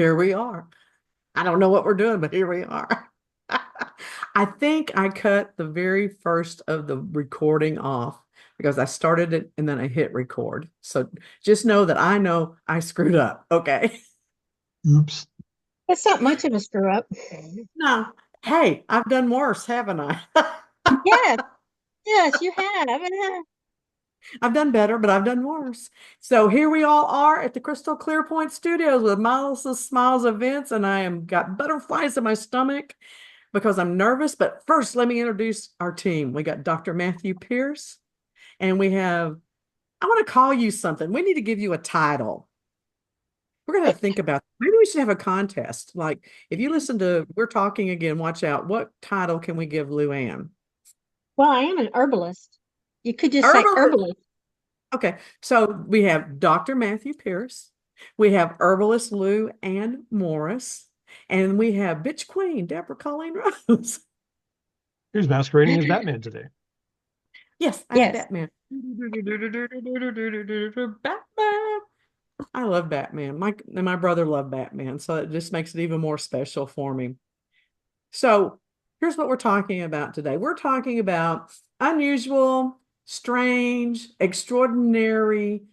here we are. I don't know what we're doing, but here we are. I think I cut the very first of the recording off because I started it and then I hit record. So just know I screwed up. Okay. Oops. It's not much of a screw up. No. Hey, I've done worse, haven't I? Yes, yes, you have. I've done better, but I've done worse. So here we all are at the Crystal Clear Point Studios with Miles Smiles Events, and I am got butterflies in my stomach because I'm nervous. But first, let me introduce our team. We got Dr. Matthew Pierce, and I want to call you something. We need to give you a title. We're going to think about maybe we should have a contest. Like if you listen to We're Talking Again, watch out. What title can we give Lou Ann? Well, I am an herbalist. You could just say Herbalist. herbalist. Okay, so we have Dr. Matthew Pierce, we have herbalist Lou Ann Morris, and we have bitch queen Deborah Colleen Rose. Who's masquerading as Batman today? Yes, I'm Yes. Batman. Batman. I love Batman. My brother loved Batman, so it just makes it even more special for me. So here's what we're talking about today. We're talking about unusual, strange, extraordinary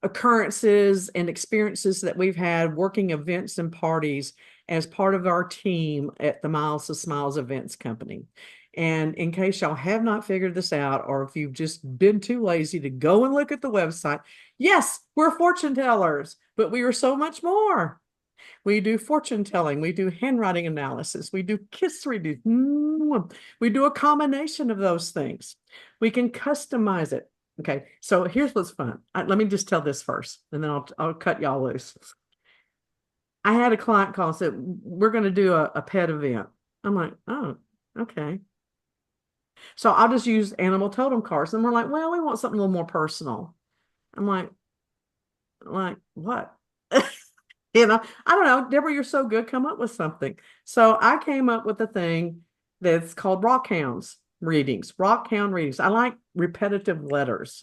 occurrences and experiences that we've had working events and parties as part of our team at the Miles to Smiles Events Company. And in case y'all have not figured this out, or if you've just been too lazy to go and look at the website, yes, we're fortune tellers, but we are so much more. We do fortune telling. We do handwriting analysis. We do kiss reading. We do a combination of those things. We can customize it. Okay, so here's what's fun. Let me just tell this first, and then I'll cut y'all loose. I had a client call and said, we're going to do a pet event. I'm like, oh, okay. So I'll just use animal totem cards. And we're like, well, we want something a little more personal. I'm like what? I don't know. Deborah, you're so good. Come up with something. So I came up with a thing that's called rock hounds readings, rock hound readings. I like repetitive letters.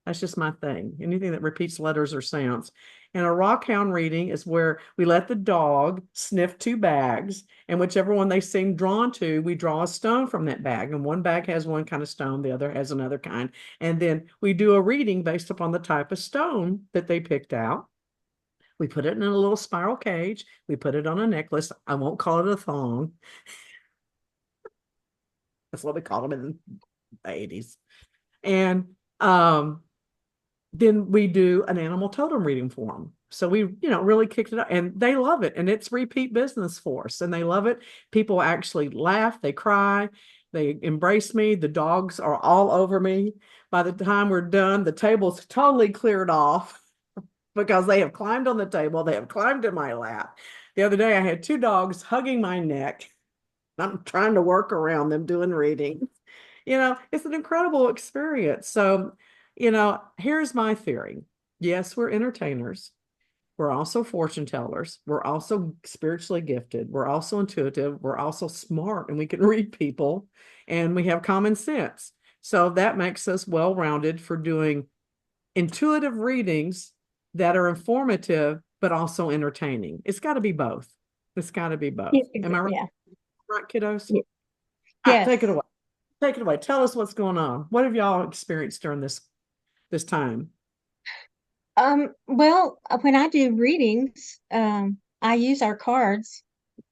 That's just my thing. Anything that repeats letters or sounds. And a rock hound reading is where we let the dog sniff two bags, and whichever one they seem drawn to, we draw a stone from that bag. And one bag has one kind of stone, the other has another kind. And then we do a reading based upon the type of stone that they picked out. We put it in a little spiral cage. We put it on a necklace. I won't call it a thong. That's what we called them in the 80s. And then we do an animal totem reading for them. So we, really kicked it up and they love it. And it's repeat business for us. And they love it. People actually laugh, they cry, they embrace me. The dogs are all over me. By the time we're done, the table's totally cleared off because they have climbed on the table. They have climbed in my lap. The other day, I had two dogs hugging my neck. I'm trying to work around them doing reading. It's an incredible experience. So, here's my theory. Yes, we're entertainers. We're also fortune tellers. We're also spiritually gifted. We're also intuitive. We're also smart and we can read people and we have common sense. So that makes us well rounded for doing intuitive readings that are informative but also entertaining. It's got to be both. It's got to be both. Am I right? Yeah. Right, kiddos? Yeah. All right, take it Yes. away. Take it away. Tell us what's going on. What have y'all experienced during this time? Well, when I do readings, I use our cards,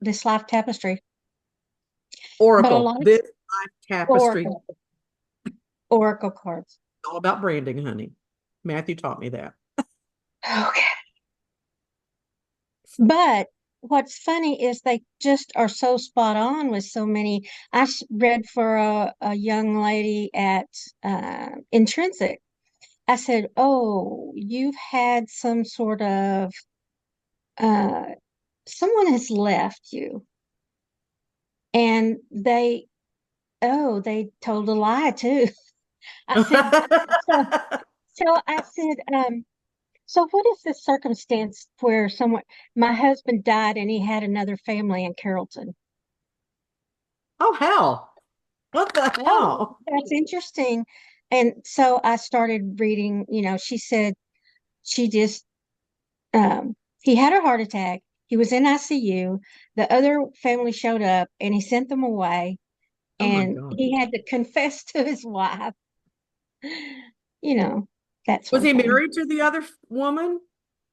this life tapestry, but a Oracle. lot of This life tapestry oracle, oracle cards. all about branding, honey. Matthew taught me that. Okay. But what's funny is they just are so spot on with so many. Read for a young lady at Intrinsic. I said, "Oh, you've had some sort of uh, someone has left you," and they told a lie too. I said, so, I said, so what is this circumstance where my husband died and he had another family in Carrollton? Oh, hell. What the Oh, hell? that's interesting. And so I started reading, she said she just, he had a heart attack. He was in ICU. The other family showed up and he sent them away. Oh my And God. he had to confess to his wife, you know, that Was sort of he thing. married to the other woman?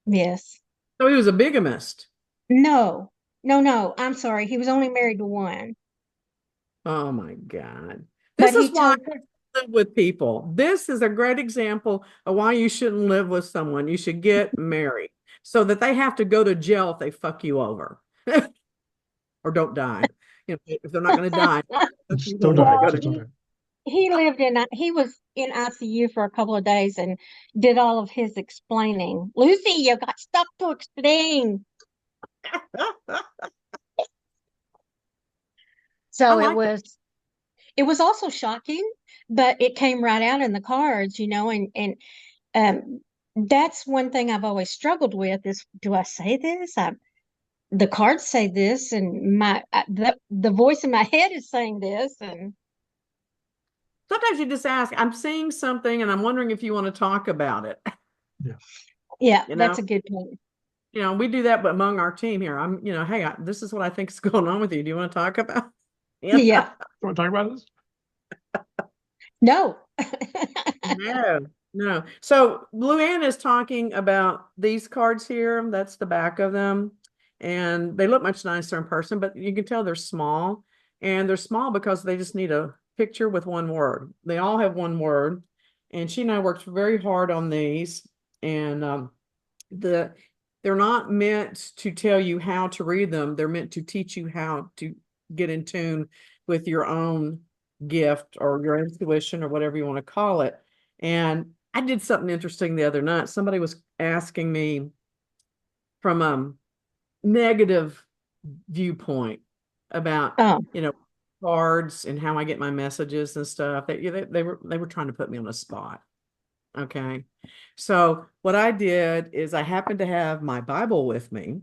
Yes. So he was a bigamist. No, no, no. I'm sorry. He was only married to one. Oh my God. But This is he why told her, I live with people. This is a great example of why you shouldn't live with someone. You should get married so that they have to go to jail if they fuck you over or don't die. You know, if they're not going to die, fuck Just you don't over. die. They go well, to Just don't die. he was in ICU for a couple of days and did all of his explaining. Lucy, you got stuff to explain. I So like that. it was also shocking, but it came right out in the cards, and um that's one thing I've always struggled with is, do I say this? The cards say this, and the voice in my head is saying this, and Sometimes you just ask, I'm seeing something and I'm wondering if you want to talk about it. Yeah. yeah, You know, that's a good point. we do that, but among our team here, hey, this is what I think is going on with you. Do you want to talk about? Yeah. Yeah, You want to talk about this? no. No, no. So Luann is talking about these cards here. That's the back of them. And they look much nicer in person, but you can tell they're small. And they're small because they just need a picture with one word. They all have one word. And she and I worked very hard on these. And the they're not meant to tell you how to read them. They're meant to teach you how to get in tune with your own gift or your intuition or whatever you want to call it. And I did something interesting the other night. Somebody was asking me from a negative viewpoint about, Oh, you know, cards and how I get my messages and stuff. They were trying to put me on a spot. Okay. So what I did is I happened to have my Bible with me.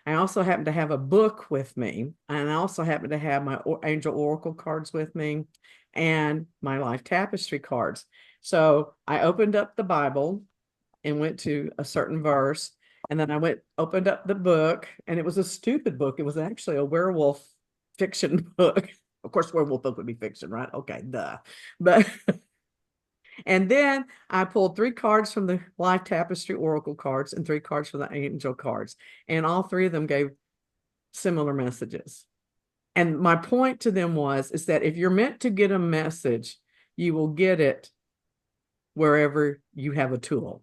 I also happened to have a book with me. And I also happened to have my angel oracle cards with me and my life tapestry cards. So I opened up the Bible and went to a certain verse. And then opened up the book, and it was a stupid book. It was actually a werewolf fiction book. Of course, werewolf book would be fiction, right? Okay, duh. But and then I pulled 3 cards from the Life Tapestry Oracle cards and 3 cards from the Angel cards. And all 3 of them gave similar messages. And my point to them is that if you're meant to get a message, you will get it wherever you have a tool.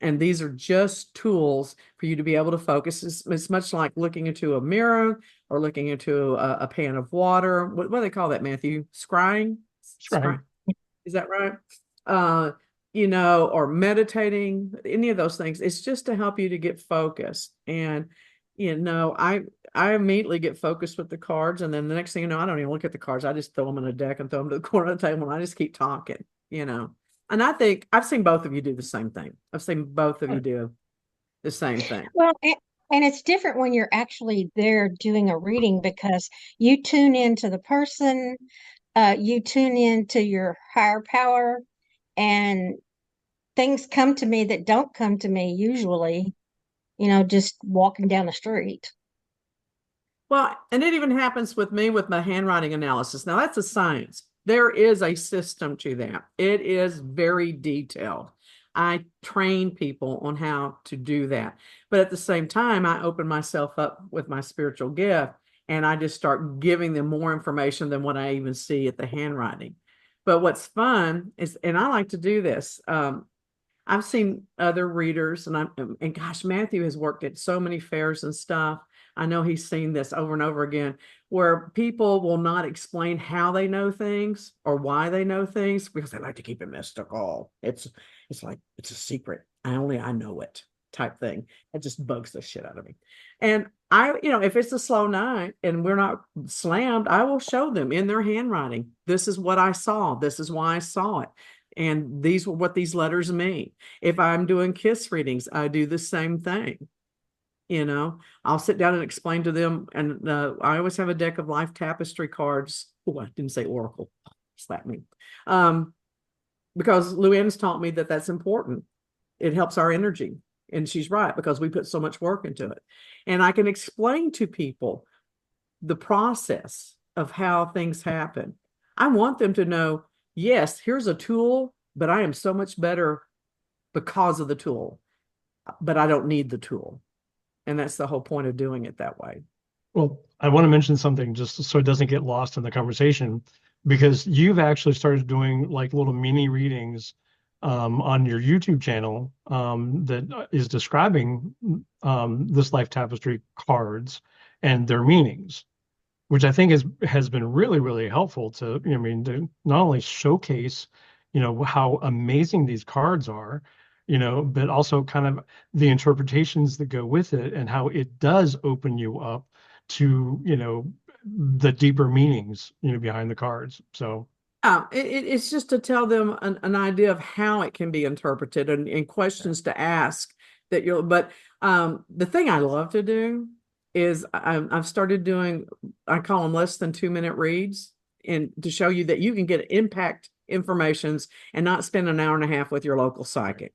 And these are just tools for you to be able to focus. It's much like looking into a mirror or looking into a pan of water. What do they call that, Matthew? Scrying? Scrying. Is that right? Uh, or meditating, any of those things. It's just to help you to get focused. And, I immediately get focused with the cards. And then the next thing you know, I don't even look at the cards. I just throw them in a deck and throw them to the corner of the table. And I just keep talking. And I think I've seen both of you do the same thing. I've seen both of you do the same thing. well, and it's different when you're actually there doing a reading because you tune into the person, you tune into your higher power, and things come to me that don't come to me usually, just walking down the street. Well, and it even happens with me with my handwriting analysis. Now, that's a science. There is a system to that. It is very detailed. I train people on how to do that. But at the same time, I open myself up with my spiritual gift and I just start giving them more information than what I even see at the handwriting. But what's fun is, and I like to do this. I've seen other readers, and gosh, Matthew has worked at so many fairs and stuff. I know he's seen this over and over again, where people will not explain how they know things or why they know things because they like to keep it mystical. It's like it's a secret. I know it type thing. It just bugs the shit out of me. And if it's a slow night and we're not slammed, I will show them in their handwriting. This is what I saw. This is why I saw it. And these were what these letters mean. If I'm doing kiss readings, I do the same thing. I'll sit down and explain to them. And I always have a deck of life tapestry cards. Oh, I didn't say oracle. Slap me. Because Luann's taught me that that's important. It helps our energy. And she's right, because we put so much work into it. And I can explain to people the process of how things happen. I want them to know, yes, here's a tool, but I am so much better because of the tool, but I don't need the tool. And that's the whole point of doing it that way. Well, I want to mention something just so it doesn't get lost in the conversation, because you've actually started doing like little mini readings on your YouTube channel that is describing this life tapestry cards and their meanings, which I think has been really, really helpful to, I mean, to not only showcase, how amazing these cards are, but also kind of the interpretations that go with it and how it does open you up to, the deeper meanings, behind the cards. So, It's just to tell them an idea of how it can be interpreted, and questions to ask that you'll, but the thing I love to do is I've started doing, I call them less than 2 minute reads, and to show you that you can get impact informations and not spend an hour and a half with your local psychic.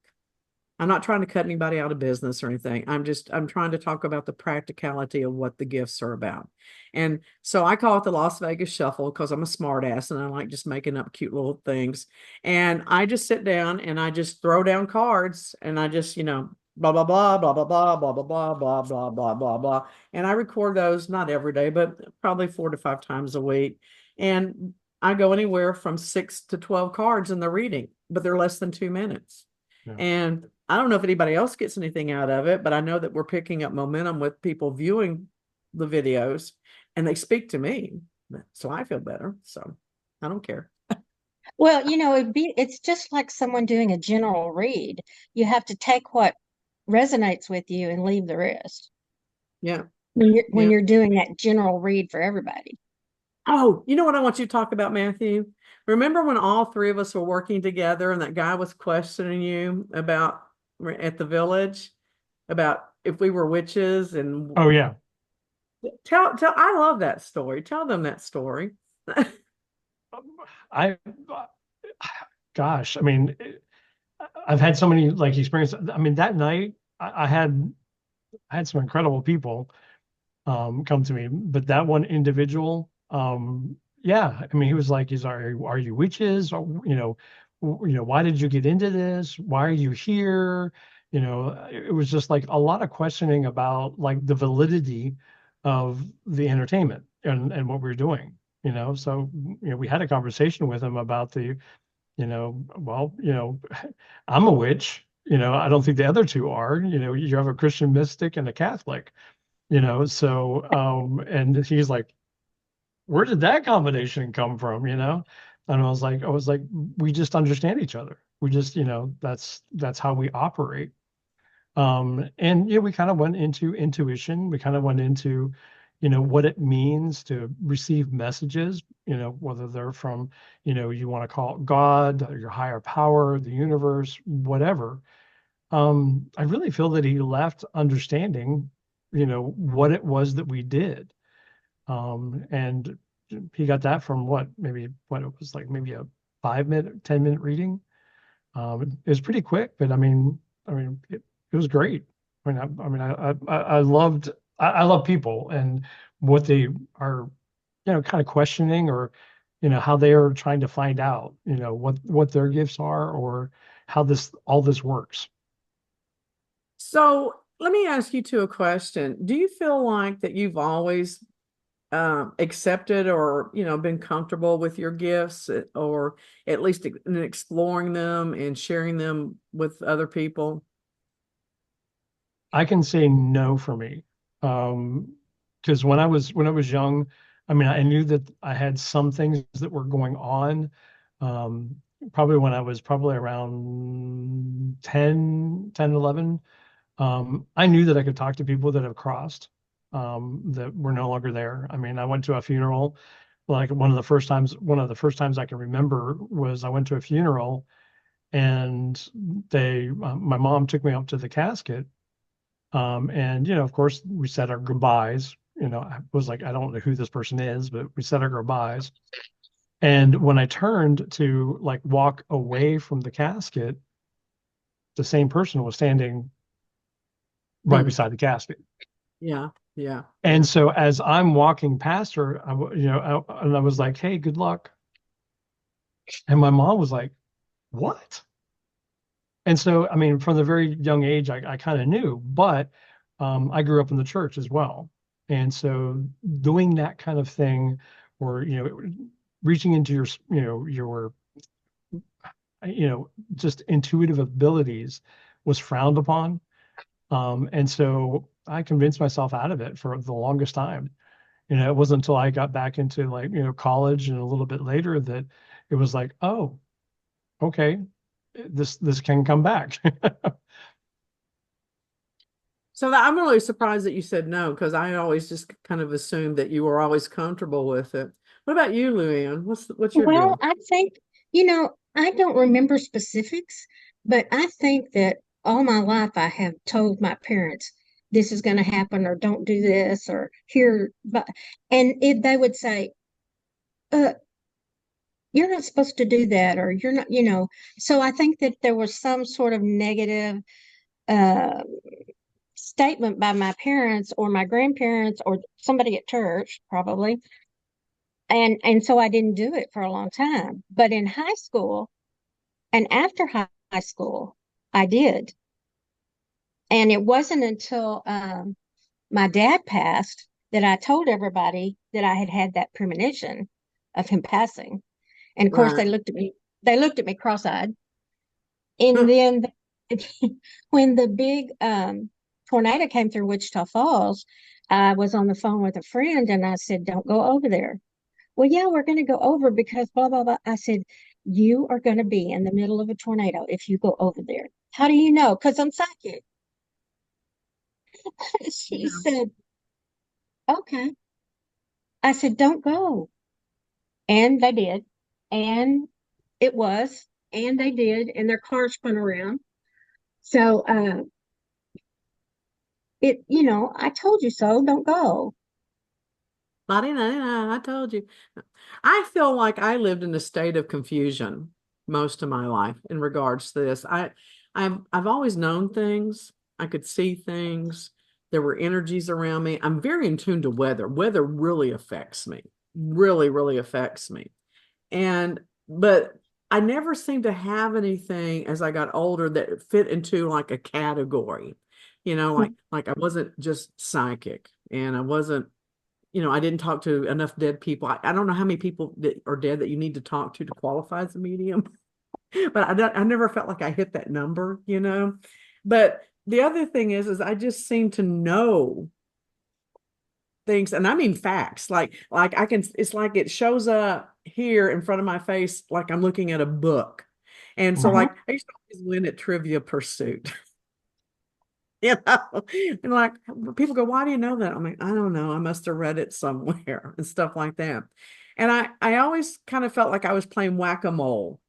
I'm not trying to cut anybody out of business or anything. I'm trying to talk about the practicality of what the gifts are about. And so I call it the Las Vegas Shuffle because I'm a smart ass and I like just making up cute little things. And I just sit down and I just throw down cards and I just, blah, blah, blah, blah, blah, blah, blah, blah, blah, blah, blah, blah, blah, blah. And I record those not every day, but probably 4 to 5 times a week. And I go anywhere from 6 to 12 cards in the reading, but they're less than 2 minutes. yeah. And I don't know if anybody else gets anything out of it, but I know that we're picking up momentum with people viewing the videos and they speak to me. So I feel better. So I don't care. Well, it's just like someone doing a general read. You have to take what resonates with you and leave the rest Yeah. when Yeah. you're doing that general read for everybody. Oh, you know what I want you to talk about, Matthew? Remember when all three of us were working together and that guy was questioning you about at the village about if we were witches and Oh yeah. tell I love that story. Tell them that story. I, gosh, I mean, I've had so many like experiences. I mean, that night I had some incredible people come to me, but that one individual, yeah, I mean, he was like, are you witches? Or, why did you get into this? Why are you here? It was just like a lot of questioning about like the validity of the entertainment and what we were doing. So we had a conversation with him about well, I'm a witch. I don't think the other two are. You have a Christian mystic and a Catholic. So and he's like, where did that combination come from? And I was like, we just understand each other. We just, that's how we operate. And we kind of went into intuition. We kind of went into, what it means to receive messages, whether they're from, you want to call it God, or your higher power, the universe, whatever. I really feel that he left understanding, what it was that we did. And he got that from what it was like, maybe a 5 minute, 10 minute reading. It was pretty quick, but it was great. I loved, I love people and what they are, kind of questioning, or, how they are trying to find out, what their gifts are, or how all this works. So let me ask you two a question. Do you feel like that you've always accepted or been comfortable with your gifts, or at least in exploring them and sharing them with other people? I can say no for me. Because when I was young, I mean, I knew that I had some things that were going on. Probably when I was probably around 11. I knew that I could talk to people that have crossed, that were no longer there. I mean, I went to a funeral, like one of the first times I can remember was I went to a funeral, and my mom took me up to the casket. And of course, we said our goodbyes. I was like, I don't know who this person is, but we said our goodbyes. And when I turned to like walk away from the casket, the same person was standing right Hmm. beside the casket. Yeah. Yeah. And Yeah. so as I'm walking past her, and I was like, "Hey, good luck." And my mom was like, "What?" And so, I mean, from the very young age, I kind of knew, but I grew up in the church as well. And so doing that kind of thing, or, reaching into you know, just intuitive abilities was frowned upon. And so I convinced myself out of it for the longest time. It wasn't until I got back into like, college and a little bit later that it was like, oh, okay, this can come back. So I'm really surprised that you said no, because I always just kind of assumed that you were always comfortable with it. What about you, Luann? What's your Well, deal? I think, I don't remember specifics, but I think that all my life I have told my parents this is going to happen or don't do this or here, but they would say, uh, you're not supposed to do that or you're not. So I think that there was some sort of negative uh, statement by my parents or my grandparents or somebody at church, probably. And so I didn't do it for a long time. But in high school, and after high school, I did. And it wasn't until my dad passed that I told everybody that I had had that premonition of him passing. And of course, Right. they looked at me cross-eyed. And then when the big tornado came through Wichita Falls, I was on the phone with a friend and I said, don't go over there. Well, yeah, we're going to go over because blah, blah, blah. I said, you are going to be in the middle of a tornado if you go over there. How do you know? Because I'm psychic. She Yeah. said, okay. I said, don't go. And they did. And it was. And they did. And their car spun around. So I told you so. Don't go. La-di-da-di-da, I told you. I feel like I lived in a state of confusion most of my life in regards to this. I've always known things. I could see things. There were energies around me. I'm very in tune to weather. Weather really affects me. Really, really affects me. And but I never seemed to have anything as I got older that fit into like a category. Like I wasn't just psychic and I wasn't, I didn't talk to enough dead people. I don't know how many people that are dead that you need to talk to qualify as a medium, but I never felt like I hit that number. But the other thing is I just seem to know things, and I mean facts. Like I can, it's like it shows up here in front of my face, like I'm looking at a book. And so Mhm. like I used to always win at Trivia Pursuit. you know and like people go, why do you know that? I'm like, I don't know, I must have read it somewhere and stuff like that. And I always kind of felt like I was playing whack-a-mole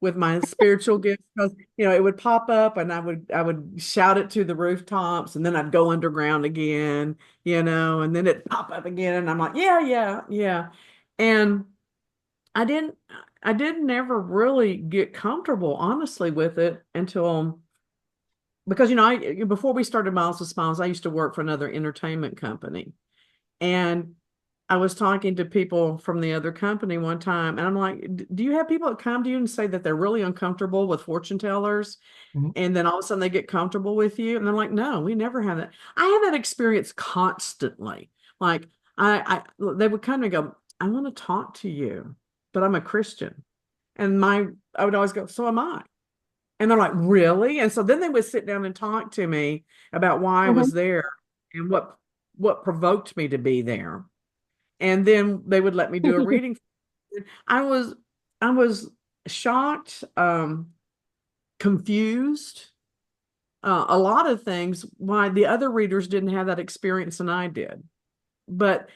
with my spiritual gifts, because it would pop up and I would shout it to the rooftops, and then I'd go underground again, and then it'd pop up again, and I'm like, yeah, yeah, yeah. And I didn't I didn't ever really get comfortable honestly with it until, because I before we started Miles of Smiles, I used to work for another entertainment company. And I was talking to people from the other company one time, and I'm like, do you have people that come to you and say that they're really uncomfortable with fortune tellers? Mhm. And then all of a sudden they get comfortable with you. And they're like, no, we never have that. I have that experience constantly. Like they would kind of go, I want to talk to you, but I'm a Christian. And I would always go, so am I. And they're like, really? And so then they would sit down and talk to me about why I Mhm. was there and what provoked me to be there. And then they would let me do a reading. I was I was shocked, confused, a lot of things why the other readers didn't have that experience and I did. But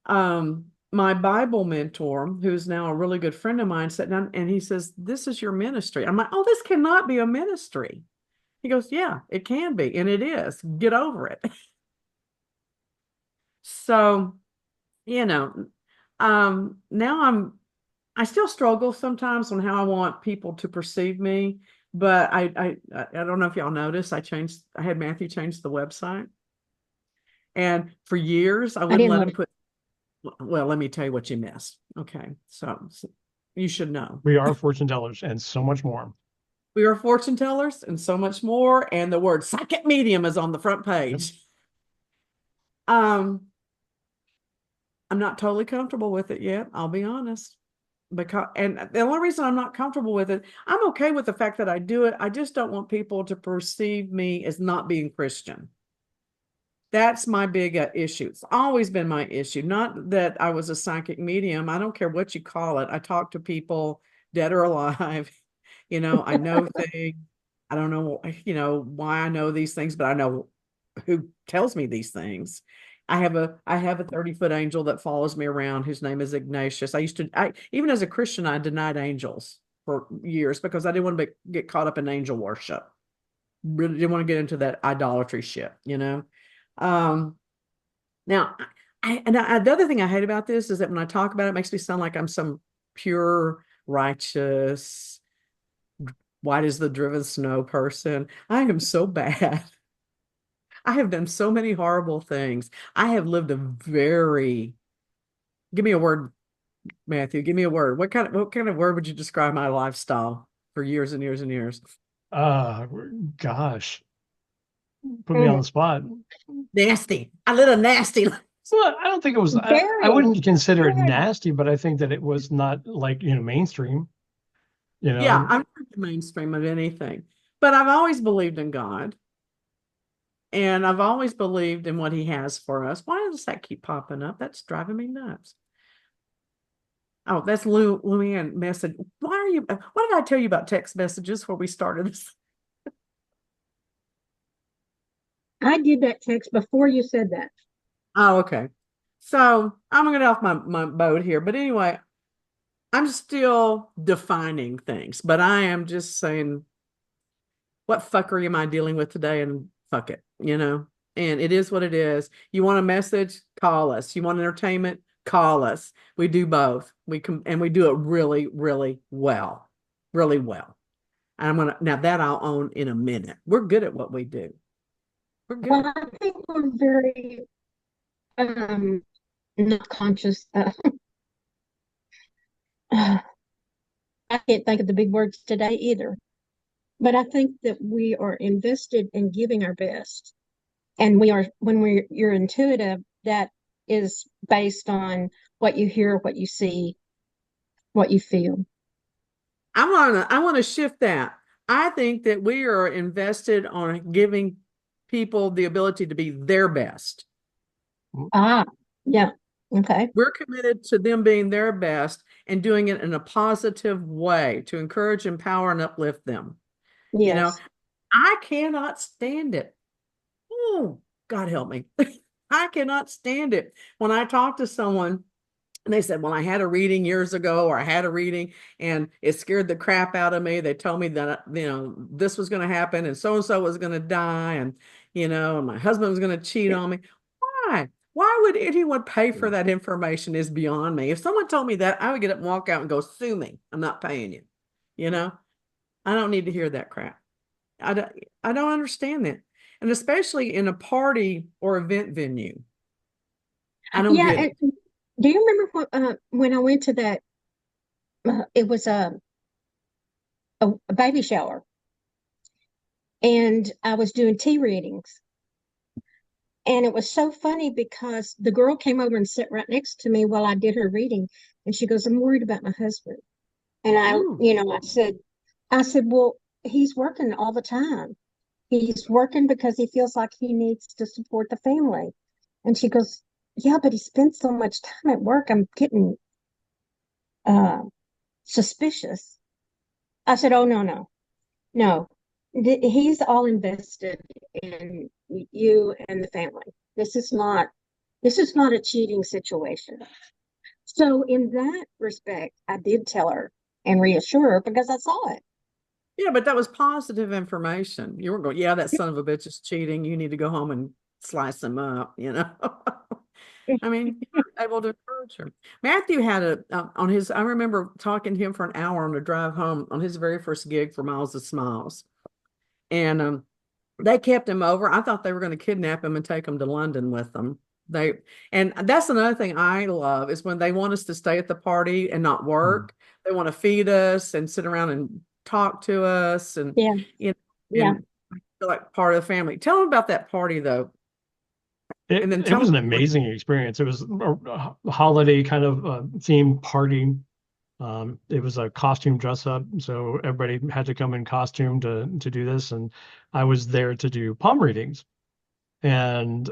my Bible mentor, who's now a really good friend of mine, sat down and he says, this is your ministry. I'm like, oh, this cannot be a ministry. He goes, yeah, it can be, and it is. Get over it. So, you know, now I still struggle sometimes on how I want people to perceive me, But I don't know if y'all noticed, I had Matthew change the website. And for years, I I wouldn't didn't let know. him put, well, let me tell you what you missed. Okay. So you should know. We are fortune tellers and so much more. We are fortune tellers and so much more. And the word psychic medium is on the front Yep. page. I'm not totally comfortable with it yet. I'll be honest. Because, and the only reason I'm not comfortable with it, I'm okay with the fact that I do it. I just don't want people to perceive me as not being Christian. That's my big issue. It's always been my issue. Not that I was a psychic medium. I don't care what you call it. I talk to people, dead or alive. I know things. I don't know, why I know these things, but I know who tells me these things. I have a 30-foot angel that follows me around whose name is Ignatius. I even as a Christian, I denied angels for years because I didn't want to get caught up in angel worship. Really didn't want to get into that idolatry shit. Um, now, the other thing I hate about this is that when I talk about it, it makes me sound like I'm some pure, righteous, white as the driven snow person. I am so bad. I have done so many horrible things. I have lived give me a word, Matthew, give me a word. What kind of word would you describe my lifestyle for years and years and years? Uh, Gosh, put me on Mm, the spot. Nasty. A little nasty. Well, I don't think it was, I very, wouldn't consider it very. nasty, but I think that it was not like, mainstream, you Yeah, know. I'm not the mainstream of anything, but I've always believed in God. And I've always believed in what he has for us. Why does that keep popping up? That's driving me nuts. Oh, that's Luann message. What did I tell you about text messages before we started this? I did that text before you said that. Oh, okay. So I'm gonna get off my boat here. But anyway, I'm still defining things, but I am just saying, what fuckery am I dealing with today? And fuck it. And it is what it is. You want a message? Call us. You want entertainment? Call us. We do both. We do it really, really well. Really well. And now that I'll own in a minute. We're good at what we do. We're good. Well, I think we're very not conscious. I can't think of the big words today either. But I think that we are invested in giving our best. And we are, when you're intuitive, that is based on what you hear, what you see, what you feel. I want to shift that. I think that we are invested on giving people the ability to be their best. Ah, yeah. Okay. We're committed to them being their best and doing it in a positive way to encourage, empower, and uplift them. You know, Yes. I cannot stand it. Oh, God help me. I cannot stand it when I talk to someone and they said, well, I had a reading years ago, or I had a reading and it scared the crap out of me. They told me that, this was going to happen and so was going to die. And my husband was going to cheat on me. Why? Why would anyone pay for that information is beyond me. If someone told me that, I would get up and walk out and go, sue me. I'm not paying you. You know, I don't need to hear that crap. I don't, I don't understand that. And especially in a party or event venue, I don't Yeah. get And it. do you remember when I went to that? It was a baby shower, and I was doing tea readings. And it was so funny because the girl came over and sat right next to me while I did her reading. And she goes, I'm worried about my husband. And Mm. I said, well, he's working all the time. He's working because he feels like he needs to support the family. And she goes, yeah, but he spends so much time at work. I'm getting uh, suspicious. I said, oh, no, no, no. He's all invested in you and the family. This is not this is not a cheating situation. So in that respect, I did tell her and reassure her because I saw it. Yeah, but that was positive information. You weren't going, yeah, that son of a bitch is cheating. You need to go home and slice him up. I mean, you're able to encourage her. Matthew had on his, I remember talking to him for an hour on the drive home on his very first gig for Miles of Smiles. And they kept him over. I thought they were going to kidnap him and take him to London with them. They and that's another thing I love is when they want us to stay at the party and not Mm. work. They want to feed us and sit around and talk to us and Yeah, you know yeah. and feel like part of the family. Tell them about that party though, and then It tell was them. an amazing experience. It was a holiday kind of themed party. It was a costume dress up, so everybody had to come in costume to do this, and I was there to do palm readings. And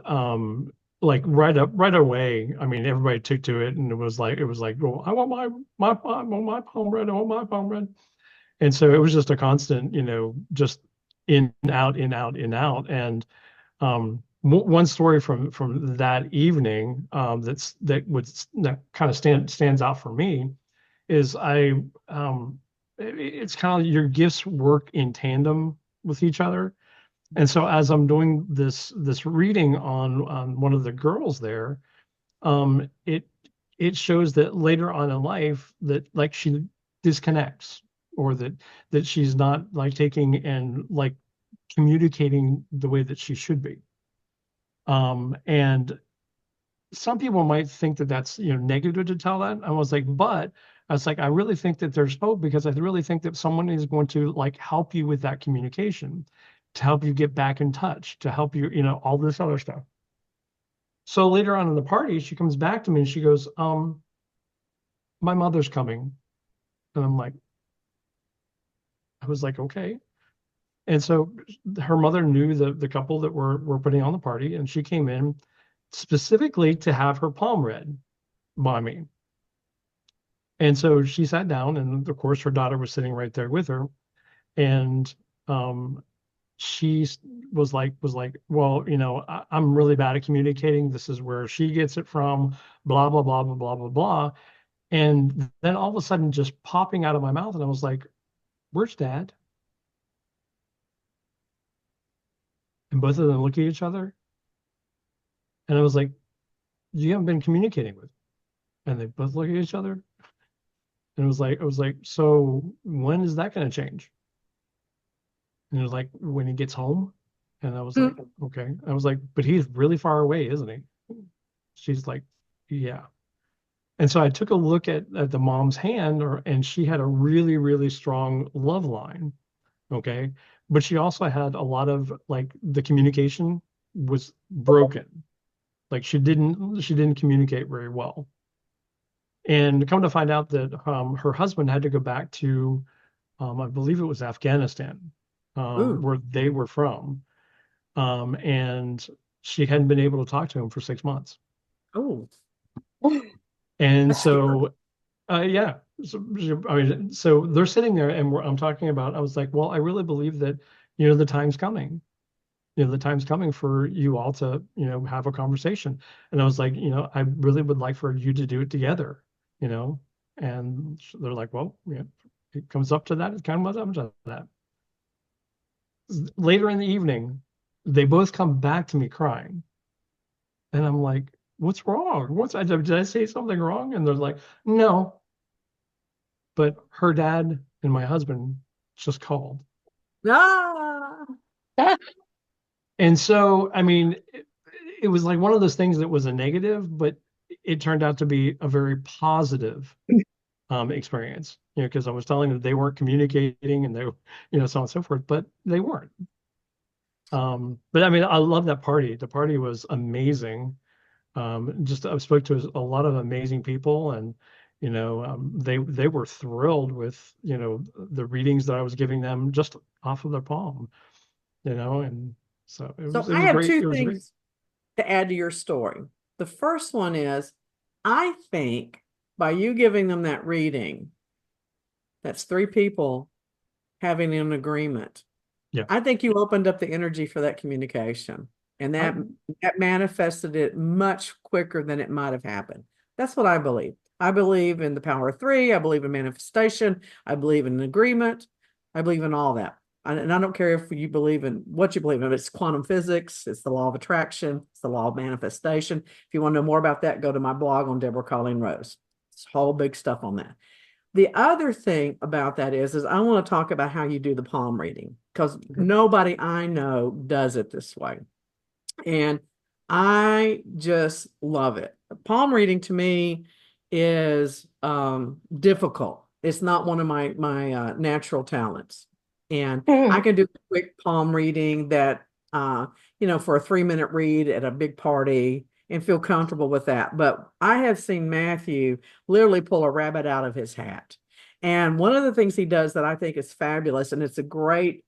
like right away, I mean, everybody took to it, and it was like, well, I want my palm read, I want my palm read. And so it was just a constant, just in, out, in, out, in, out. And one story from that evening that kind of stands out for me is it's kind of your gifts work in tandem with each other. And so as I'm doing this reading on one of the girls there, it shows that later on in life that like she disconnects, or that she's not like taking and like communicating the way that she should be. And some people might think that that's, negative to tell that. I was like, but I was like, I really think that there's hope, because I really think that someone is going to like help you with that communication, to help you get back in touch, to help you, all this other stuff. So later on in the party, she comes back to me and she goes, my mother's coming. And I was like, okay. And so her mother knew the couple that were putting on the party, and she came in specifically to have her palm read by me. And so she sat down, and of course her daughter was sitting right there with her. And um, she was like, well, I'm really bad at communicating. This is where she gets it from, blah, blah, blah, blah, blah, blah, blah. And then all of a sudden just popping out of my mouth, and I was like, where's dad? And both of them look at each other. And I was like, you haven't been communicating with. And they both look at each other. And it was like, so when is that going to change? And it was like, when he gets home. And I was like, Mm. okay. I was like, but he's really far away, isn't he? She's like, yeah. And so I took a look at the mom's hand, and she had a really, really strong love line. Okay. But she also had a lot of like the communication was broken. Like she didn't communicate very well. And come to find out that her husband had to go back to, I believe it was Afghanistan, Ooh. where they were from. And she hadn't been able to talk to him for 6 months. Oh, And that's scary. so, yeah. So, I mean, so they're sitting there, and I'm talking about, I was like, well, I really believe that, the time's coming. The time's coming for you all to, have a conversation. And I was like, I really would like for you to do it together, you know? And they're like, well, yeah, it comes up to that. It kind of comes up to that. Later in the evening, they both come back to me crying. And I'm like, what's wrong? Did I say something wrong? And they're like, no, but her dad and my husband just called. Ah, And so, I mean, it was like one of those things that was a negative, but it turned out to be a very positive experience, because I was telling them they weren't communicating, and they, so on and so forth, but they weren't. But I mean, I love that party. The party was amazing. Just I spoke to a lot of amazing people, and they were thrilled with the readings that I was giving them just off of their palm, and so it so was it I was have great. two It was great. things to add to your story. The first one is, I think by you giving them that reading, that's three people having an agreement. Yeah. I think you opened up the energy for that communication, and I, that manifested it much quicker than it might have happened. That's what I believe. I believe in the power of three. I believe in manifestation. I believe in agreement. I believe in all that. and I don't care if you believe in what you believe in, it's quantum physics, it's the law of attraction, it's the law of manifestation. If you want to know more about that, go to my blog on Deborah Colleen Rose. It's whole big stuff on that. The other thing about that is I want to talk about how you do the palm reading because Okay. nobody I know does it this way. And I just love it. Palm reading to me is difficult. It's not one of my natural talents. And I Hmm. can do a quick palm reading that for a 3-minute read at a big party and feel comfortable with that. But I have seen Matthew literally pull a rabbit out of his hat. And one of the things he does that I think is fabulous, and it's a great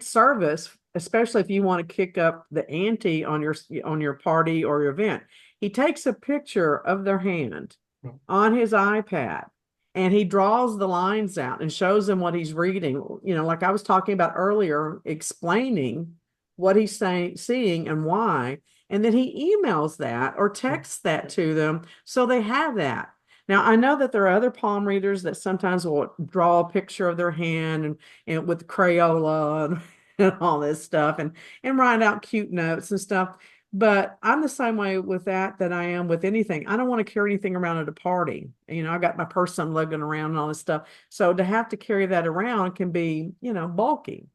service, especially if you want to kick up the ante on your party or your event. He takes a picture of their hand Well, on his iPad and he draws the lines out and shows them what he's reading. Like I was talking about earlier, explaining what he's seeing and why. And then he emails that or texts that to them so they have that. Now, I know that there are other palm readers that sometimes will draw a picture of their hand and with Crayola and all this stuff and write out cute notes and stuff. But I'm the same way with that I am with anything. I don't want to carry anything around at a party. I got my purse I'm lugging around and all this stuff. So to have to carry that around can be, bulky.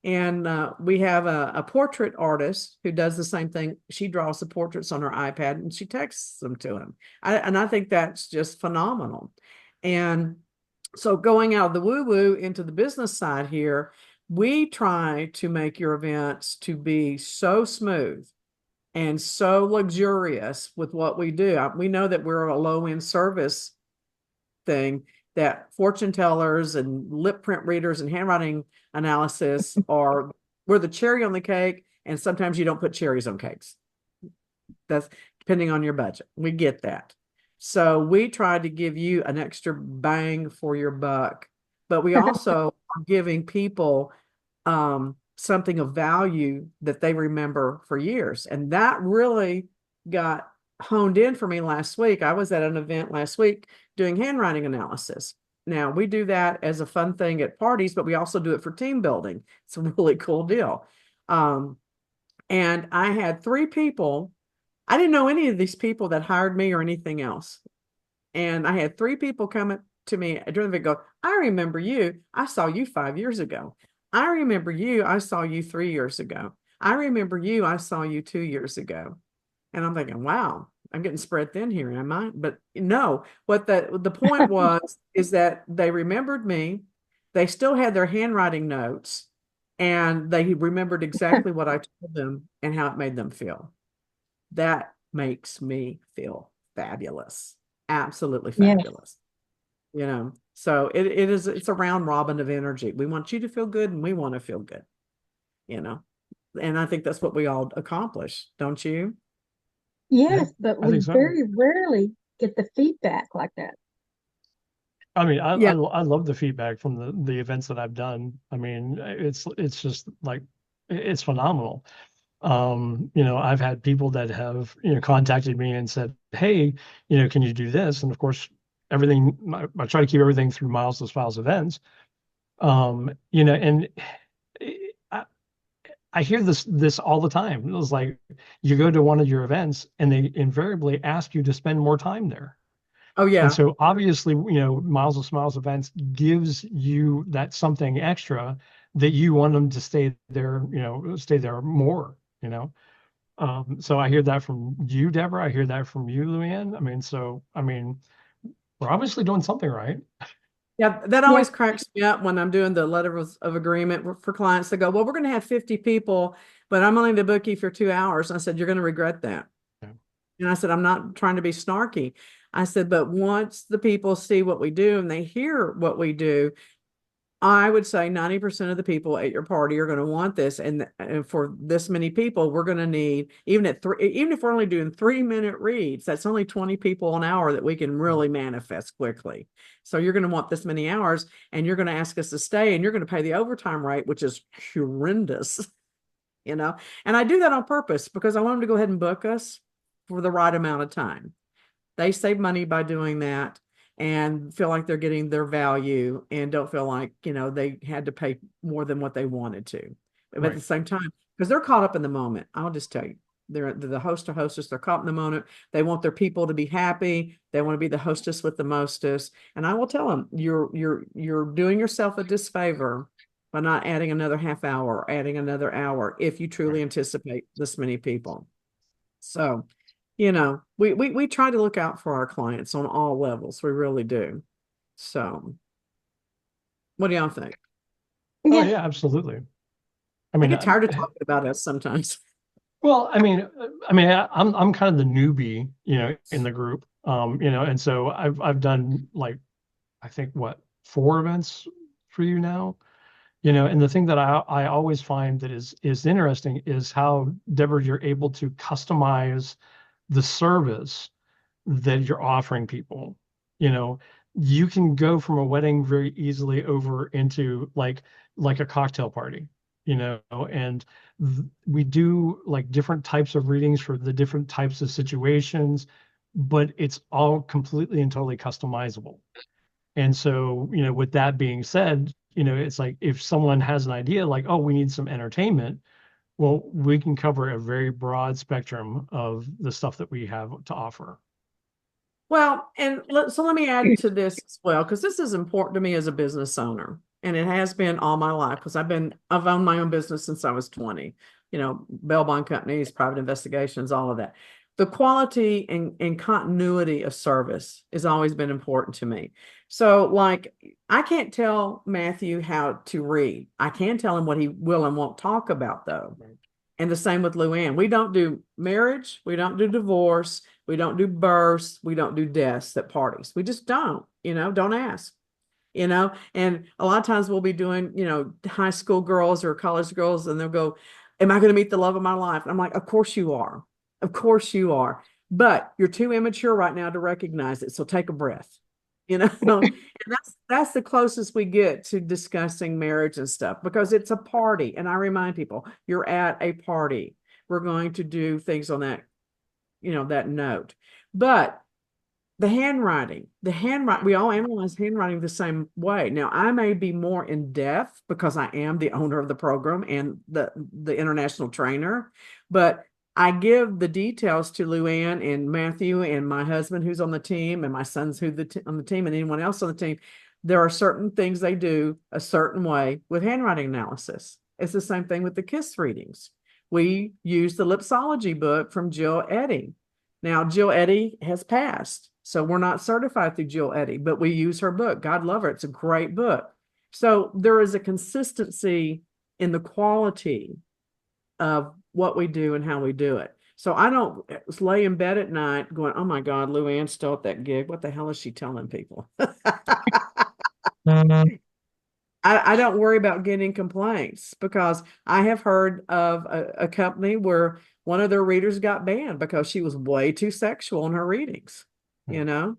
And we have a portrait artist who does the same thing. She draws the portraits on her iPad and she texts them to him. And I think that's just phenomenal. And so going out of the woo-woo into the business side here, we try to make your events to be so smooth and so luxurious with what we do. We know that we're a low-end service thing, that fortune tellers and lip print readers and handwriting analysis are we're the cherry on the cake, and sometimes you don't put cherries on cakes. That's depending on your budget. We get that. So we try to give you an extra bang for your buck, but we also are giving people something of value that they remember for years. And that really got honed in for me last week. I was at an event last week doing handwriting analysis. Now, we do that as a fun thing at parties, but we also do it for team building. It's a really cool deal. And I had 3 people. I didn't know any of these people that hired me or anything else. And I had 3 people come up to me during the video go, I remember you. I saw you 5 years ago. I remember you. I saw you 3 years ago. I remember you. I saw you 2 years ago. And I'm thinking, wow, I'm getting spread thin here, am I? But no, what the point was is that they remembered me. They still had their handwriting notes and they remembered exactly what I told them and how it made them feel. That makes me feel fabulous. Absolutely Yes. fabulous. So it's a round robin of energy. We want you to feel good and we want to feel good, you know. And I think that's what we all accomplish, don't you? yeah, Yes, but I we think so. very rarely get the feedback like that. I mean, Yeah. I love the feedback from the events that I've done. I mean, it's just like it's phenomenal. I've had people that have, contacted me and said, "Hey, can you do this?" And of course, everything I try to keep everything through Miles to Files events. And I, I hear this all the time. It was like you go to one of your events and they invariably ask you to spend more time there. Oh And yeah. so obviously, Miles of Smiles events gives you that something extra that you want them to stay there, stay there more, So I hear that from you, Deborah. I hear that from you, Luann. I mean, we're obviously doing something right. Yeah, that Yeah. always cracks me up when I'm doing the letter of agreement for clients. They go, well, we're going to have 50 people, but I'm only to book you for 2 hours. And I said, you're going to regret that. Yeah. And I said, I'm not trying to be snarky. I said, but once the people see what we do and they hear what we do, I would say 90% of the people at your party are going to want this. And for this many people, we're going to need, even if we're only doing 3-minute reads, that's only 20 people an hour that we can really manifest quickly. So you're going to want this many hours and you're going to ask us to stay and you're going to pay the overtime rate, which is horrendous, And I do that on purpose because I want them to go ahead and book us for the right amount of time. They save money by doing that. and feel like they're getting their value and don't feel like, they had to pay more than what they wanted to. But at Right. the same time, because they're caught up in the moment, I'll just tell you, they're the host or hostess, they're caught in the moment. They want their people to be happy. They want to be the hostess with the mostest. And I will tell them, you're doing yourself a disfavor by not adding another half hour or adding another hour if you truly Right. anticipate this many people. So, we try to look out for our clients on all levels. We really do. So, what do y'all think? Oh Yeah. yeah, absolutely. I I mean, get tired of talking about us sometimes. well, I'm kind of the newbie, in the group. And so I've done like I think what 4 events for you now. And the thing that I always find that is interesting is how, Deborah, you're able to customize the service that you're offering people. You know, you can go from a wedding very easily over into like a cocktail party, and we do like different types of readings for the different types of situations, but it's all completely and totally customizable. And so, with that being said, it's like if someone has an idea like, oh, we need some entertainment, well, we can cover a very broad spectrum of the stuff that we have to offer. Well, so let me add to this as well, because this is important to me as a business owner. And it has been all my life because I've owned my own business since I was 20, bail bond companies, private investigations, all of that. The quality and continuity of service has always been important to me. So, like, I can't tell Matthew how to read. I can tell him what he will and won't talk about, though. Right. And the same with Luann. We don't do marriage, we don't do divorce, we don't do births, we don't do deaths at parties. We just don't, don't ask, and a lot of times we'll be doing, high school girls or college girls, and they'll go, am I going to meet the love of my life? And I'm like, of course you are. Of course you are. But you're too immature right now to recognize it. So take a breath, and that's the closest we get to discussing marriage and stuff because it's a party. And I remind people, you're at a party. We're going to do things on that, that note. But the handwriting, we all analyze handwriting the same way. Now, I may be more in depth because I am the owner of the program and the international trainer, but I give the details to Luann and Matthew and my husband who's on the team and my sons on the team and anyone else on the team. There are certain things they do a certain way with handwriting analysis. It's the same thing with the KISS readings. We use the Lipsology book from Jill Eddy. Now, Jill Eddy has passed, so we're not certified through Jill Eddy, but we use her book. God love her. It's a great book. So there is a consistency in the quality of what we do and how we do it. So I don't lay in bed at night going, oh my God, Luann's still at that gig. What the hell is she telling people? I don't worry about getting complaints because I have heard of a company where one of their readers got banned because she was way too sexual in her readings, Hmm.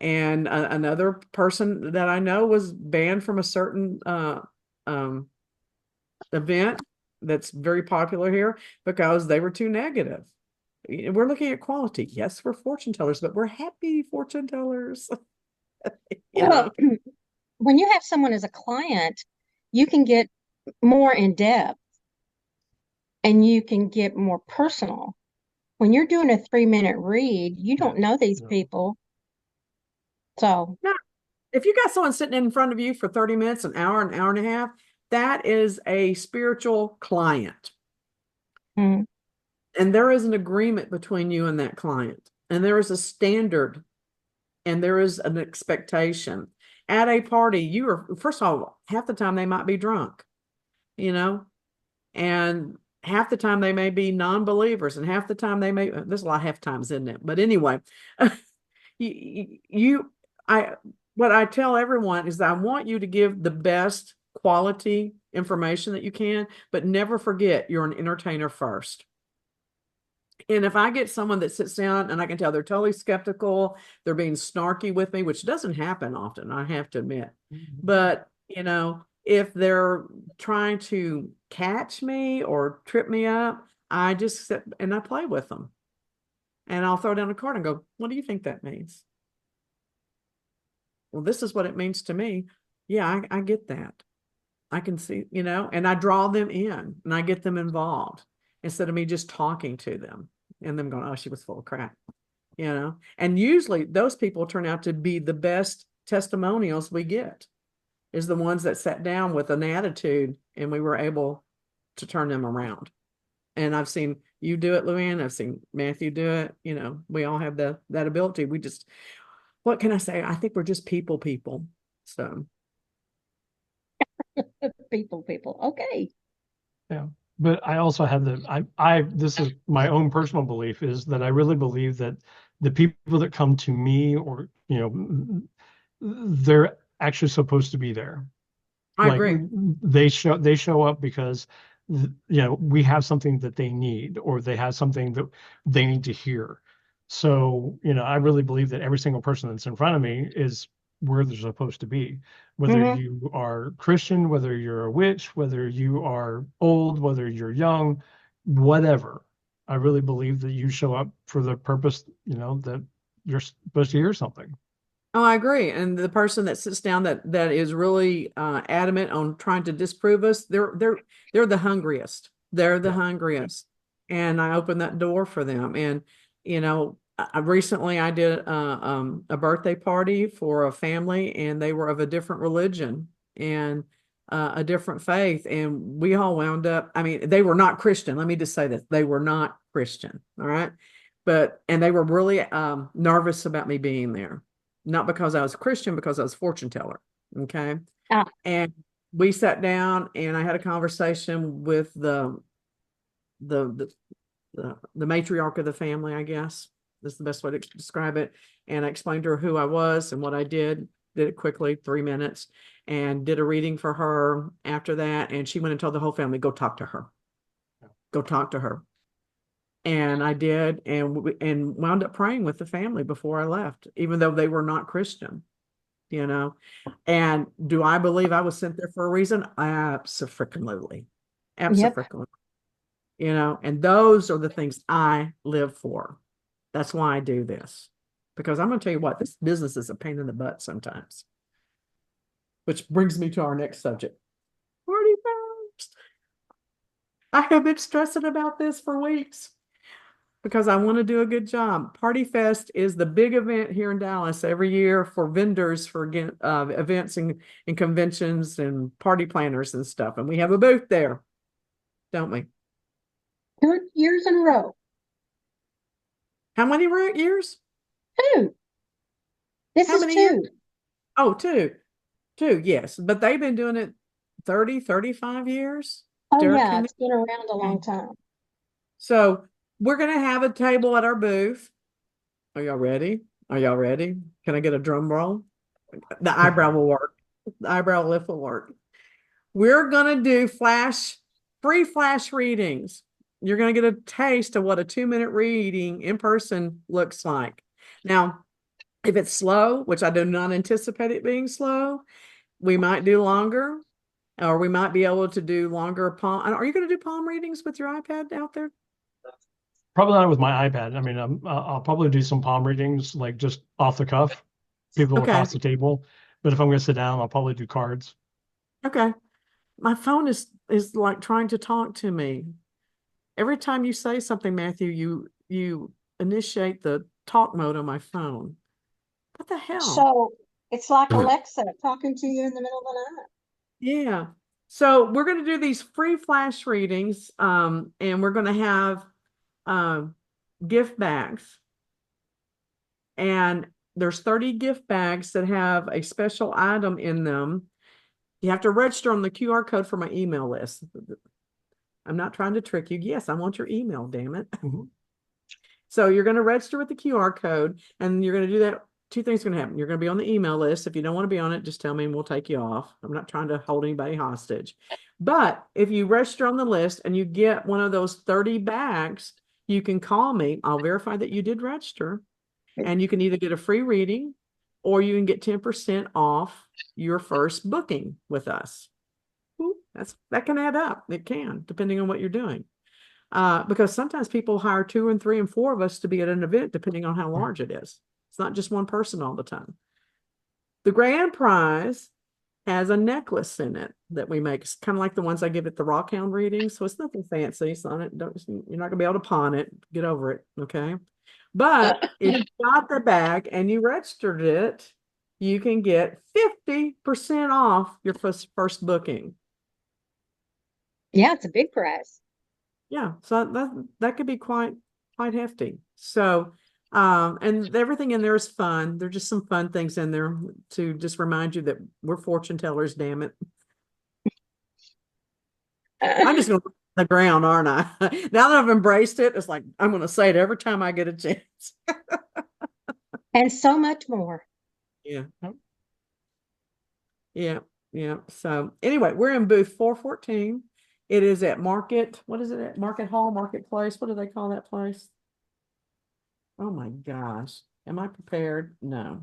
and another person that I know was banned from a certain um, event that's very popular here because they were too negative. We're looking at quality. Yes, we're fortune tellers, but we're happy fortune tellers, you Well, know. when you have someone as a client, you can get more in depth and you can get more personal. When you're doing a 3-minute read, you Yeah. don't know these No. people. So, Now, if you got someone sitting in front of you for 30 minutes, an hour and a half, that is a spiritual client. mm, And there is an agreement between you and that client. And there is a standard and there is an expectation. At a party, you are, first of all, half the time they might be drunk, you know, and half the time they may be non-believers, and half the time there's a lot of half times, isn't it? But anyway, you, I, what I tell everyone is that I want you to give the best quality information that you can, but never forget you're an entertainer first. And if I get someone that sits down and I can tell they're totally skeptical, they're being snarky with me, which doesn't happen often, I have to admit. Mhm. But, if they're trying to catch me or trip me up, I just sit and I play with them. And I'll throw down a card and go, what do you think that means? well, this is what it means to me. Yeah, I get that. I can see, and I draw them in and I get them involved instead of me just talking to them and them going, oh, she was full of crap, And usually those people turn out to be the best testimonials we get, is the ones that sat down with an attitude and we were able to turn them around. And I've seen you do it, Luann. I've seen Matthew do it. We all have that ability. What can I say? I think we're just people. So People. Okay. Yeah. But I also have this is my own personal belief, is that I really believe that the people that come to me, or, they're actually supposed to be there. I Like, agree. they show up because, we have something that they need, or they have something that they need to hear. So, I really believe that every single person that's in front of me is where they're supposed to be. Whether Hmm. you are Christian, whether you're a witch, whether you are old, whether you're young, whatever. I really believe that you show up for the purpose, that you're supposed to hear something. Oh, I agree. And the person that sits down that is really adamant on trying to disprove us, they're the hungriest. They're the Yeah. hungriest. And I open that door for them. And recently I did a birthday party for a family, and they were of a different religion and a different faith, and we all wound up. I mean, they were not Christian. Let me just say that they were not Christian. All right. And they were really nervous about me being there, not because I was a Christian, because I was a fortune teller. Okay. Ah, And we sat down and I had a conversation with the the matriarch of the family, I guess. That's the best way to describe it. And I explained to her who I was and what I did it quickly, 3 minutes, and did a reading for her after that. And she went and told the whole family, go talk to her. Go talk to her. And I did, and wound up praying with the family before I left, even though they were not Christian, you know. And do I believe I was sent there for a reason? Absolutely. yep. Absolutely. And those are the things I live for. That's why I do this. Because I'm going to tell you what, this business is a pain in the butt sometimes. Which brings me to our next subject. 40 pounds. I have been stressing about this for weeks because I want to do a good job. Party Fest is the big event here in Dallas every year for vendors for events and conventions and party planners and stuff. And we have a booth there, don't we? 2 years in a row. How many years? Two. This How is many years? two. Oh, two. Two, yes. But they've been doing it 30, 35 years. Oh Derek, yeah, can it's been around a long time. so we're going to have a table at our booth. Are y'all ready? Are y'all ready? Can I get a drum roll? The eyebrow will work. The eyebrow lift will work. We're going to do free flash readings. You're going to get a taste of what a 2-minute reading in person looks like. Now, if it's slow, which I do not anticipate it being slow, we might do longer, or we might be able to do longer palm. Are you going to do palm readings with your iPad out there? Probably not with my iPad. I mean, I'll probably do some palm readings, like just off the cuff, people Okay. across the table. But if I'm going to sit down, I'll probably do cards. Okay. My phone is like trying to talk to me. Every time you say something, Matthew, you initiate the talk mode on my phone. What the hell? So it's like Alexa talking to you in the middle of the night. Yeah. So we're going to do these free flash readings, and we're going to have um, gift bags. And there's 30 gift bags that have a special item in them. You have to register on the QR code for my email list. I'm not trying to trick you. Yes, I want your email, damn it. Mhm. So you're going to register with the QR code, and you're going to do that. Two things are going to happen. You're going to be on the email list. If you don't want to be on it, just tell me and we'll take you off. I'm not trying to hold anybody hostage. But if you register on the list and you get one of those 30 bags, you can call me. I'll verify that you did register, and you can either get a free reading or you can get 10% off your first booking with us. Ooh, that can add up. It can, depending on what you're doing. Because sometimes people hire 2 and 3 and 4 of us to be at an event, depending on how large it is. It's not just one person all the time. The grand prize has a necklace in it that we make. It's kind of like the ones I give at the Rockhound reading. So it's nothing fancy. It's not, you're not gonna be able to pawn it. Get over it. Okay. But if you got the bag and you registered it, you can get 50% off your first booking. Yeah, it's a big prize. Yeah, so that could be quite hefty. So and everything in there is fun. There's just some fun things in there to just remind you that we're fortune tellers, damn it. I'm just gonna put it on the ground, aren't I? Now that I've embraced it, it's like I'm gonna say it every time I get a chance. And so much more. Yeah. Yeah, yeah. So anyway, we're in booth 414. It is at Market, what is it at? Market Hall, Marketplace. What do they call that place? Oh my gosh. Am I prepared? No.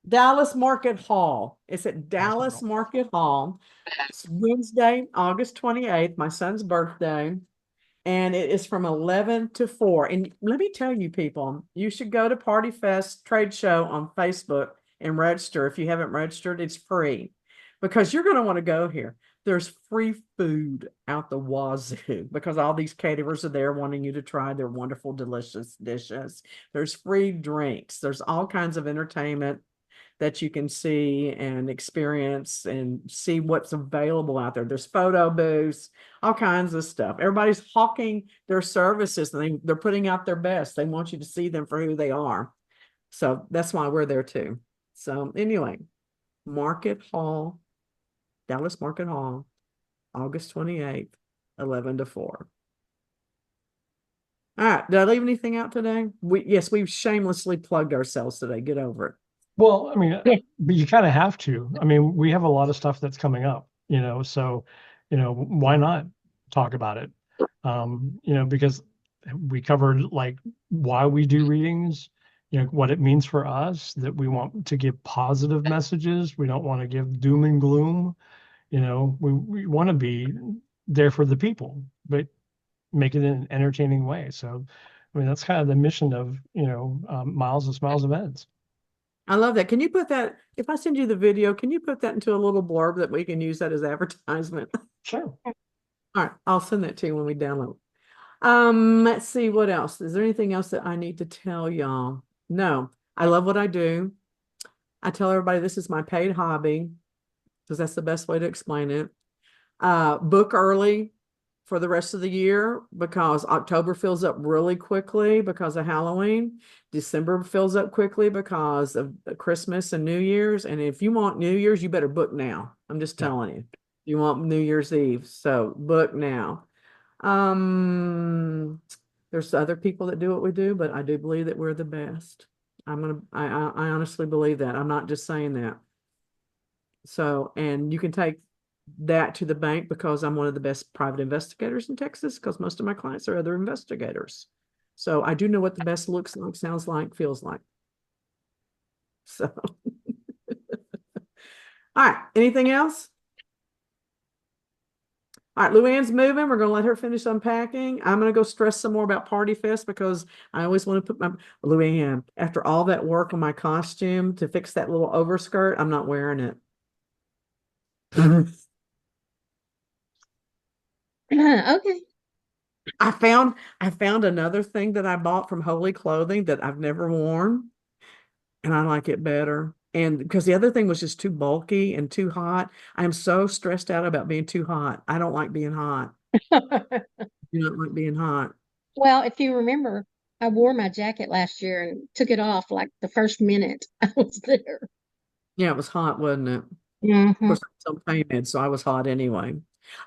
Dallas Market Hall. It's at Dallas Market Hall. It's Wednesday, August 28th, my son's birthday. And it is from 11 to 4. And let me tell you, people, you should go to Party Fest Trade Show on Facebook and register. If you haven't registered, it's free because you're going to want to go here. There's free food out the wazoo because all these caterers are there wanting you to try their wonderful, delicious dishes. There's free drinks. There's all kinds of entertainment that you can see and experience and see what's available out there. There's photo booths, all kinds of stuff. Everybody's hawking their services and they're putting out their best. They want you to see them for who they are. So that's why we're there too. So anyway, Market Hall, Dallas Market Hall, August 28th, 11 to 4. All right. Did I leave anything out today? Yes, we've shamelessly plugged ourselves today. Get over it. Well, I mean, Yeah. but you kind of have to. I mean, we have a lot of stuff that's coming up, so, why not talk about it? Because we covered like why we do readings, what it means for us, that we want to give positive messages. We don't want to give doom and gloom. We want to be there for the people, but make it in an entertaining way. So, I mean, that's kind of the mission of, Miles and Smiles events. I love that. Can you put that, if I send you the video, can you put that into a little blurb that we can use that as advertisement? Sure. All right, I'll send that to you when we download. Let's see what else. Is there anything else that I need to tell y'all? No, I love what I do. I tell everybody this is my paid hobby because that's the best way to explain it. Book early for the rest of the year because October fills up really quickly because of Halloween. December fills up quickly because of Christmas and New Year's. And if you want New Year's, you better book now. I'm just telling you. You want New Year's Eve, so book now. There's other people that do what we do, but I do believe that we're the best. I honestly believe that. I'm not just saying that. So, and you can take that to the bank because I'm one of the best private investigators in Texas because most of my clients are other investigators. So I do know what the best looks like, sounds like, feels like. So, all right. Anything else? All right, Luann's moving. We're going to let her finish unpacking. I'm going to go stress some more about Party Fest because I always want to put my Luann, after all that work on my costume to fix that little overskirt, I'm not wearing it. Okay. I found another thing that I bought from Holy Clothing that I've never worn, and I like it better. And because the other thing was just too bulky and too hot. I am so stressed out about being too hot. I don't like being hot. You don't like being hot. Well, if you remember, I wore my jacket last year and took it off like the first minute I was there. Yeah, it was hot, wasn't it? Of Hmm. course, I was on pain meds, so I was hot anyway.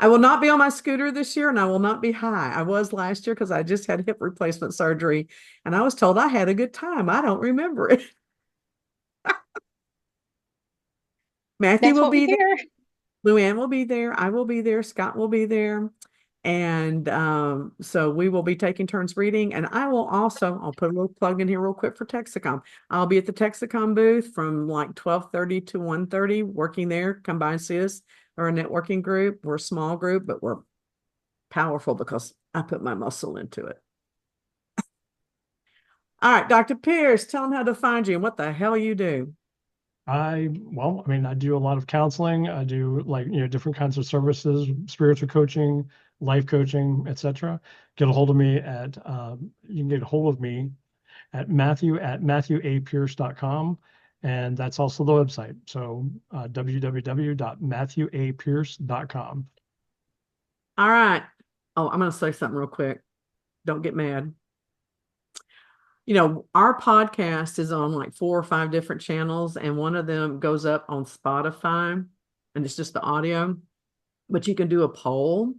I will not be on my scooter this year, and I will not be high. I was last year because I just had hip replacement surgery, and I was told I had a good time. I don't remember it. Matthew That's will what we be there. hear. Luann will be there. I will be there. Scott will be there. And so we will be taking turns reading. And I'll put a little plug in here real quick for Texacom. I'll be at the Texacom booth from like 12:30 to 1:30 working there. Come by and see us. We're a networking group. We're a small group, but we're powerful because I put my muscle into it. All right, Dr. Pierce, tell them how to find you and what the hell you do. Well, I mean, I do a lot of counseling. I do different kinds of services, spiritual coaching, life coaching, etc. Get a hold of me you can get a hold of me at matthew@matthewapierce.com. And that's also the website. So www.matthewapierce.com. All right. Oh, I'm going to say something real quick. Don't get mad. Our podcast is on like 4 or 5 different channels, and one of them goes up on Spotify, and it's just the audio. But you can do a poll.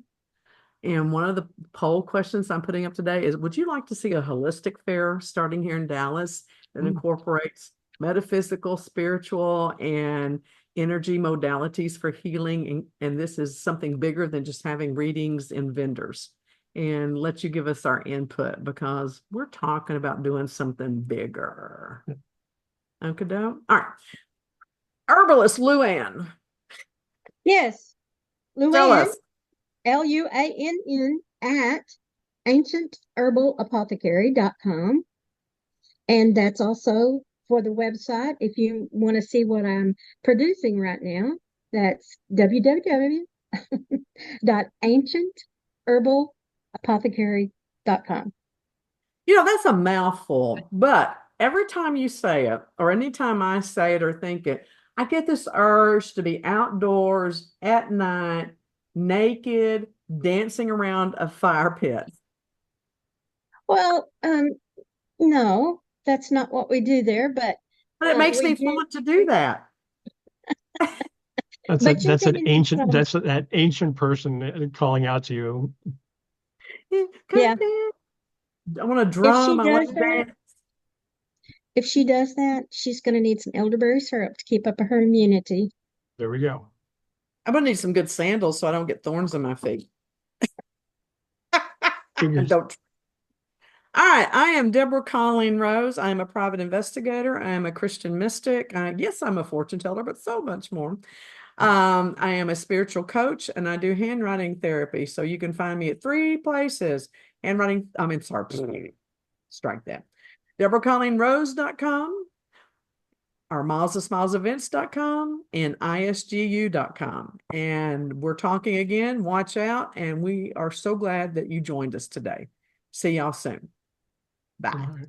And one of the poll questions I'm putting up today is, would you like to see a holistic fair starting here in Dallas that incorporates metaphysical, spiritual, and energy modalities for healing? And this is something bigger than just having readings and vendors. And let you give us our input, because we're talking about doing something bigger. Okay, all right. Herbalist Luann. Yes, Tell Luann, us. LUANN at ancientherbalapothecary.com. And that's also for the website. If you want to see what I'm producing right now, that's www.ancientherbalapothecary.com. That's a mouthful, but every time you say it, or anytime I say it or think it, I get this urge to be outdoors at night, naked, dancing around a fire pit. Well, no, that's not what we do there, but But it makes we me do. want to do that. But you're That's going an to need ancient, some. that's that ancient person calling out to you. Come Yeah, in. I want to if she drum. I want does to that, dance. if she does that, she's going to need some elderberry syrup to keep up her immunity. There we go. I'm going to need some good sandals so I don't get thorns in my feet. And Figures. don't. All right, I am Deborah Colleen Rose. I am a private investigator. I am a Christian mystic. Yes, I'm a fortune teller, but so much more. I am a spiritual coach, and I do handwriting therapy. So you can find me at 3 places. Handwriting, I mean, sorry, strike that. DeborahColleenRose.com, or milesofsmilesevents.com, and isgu.com. And we're talking again. Watch out. And we are so glad that you joined us today. See y'all soon. Bye. All right.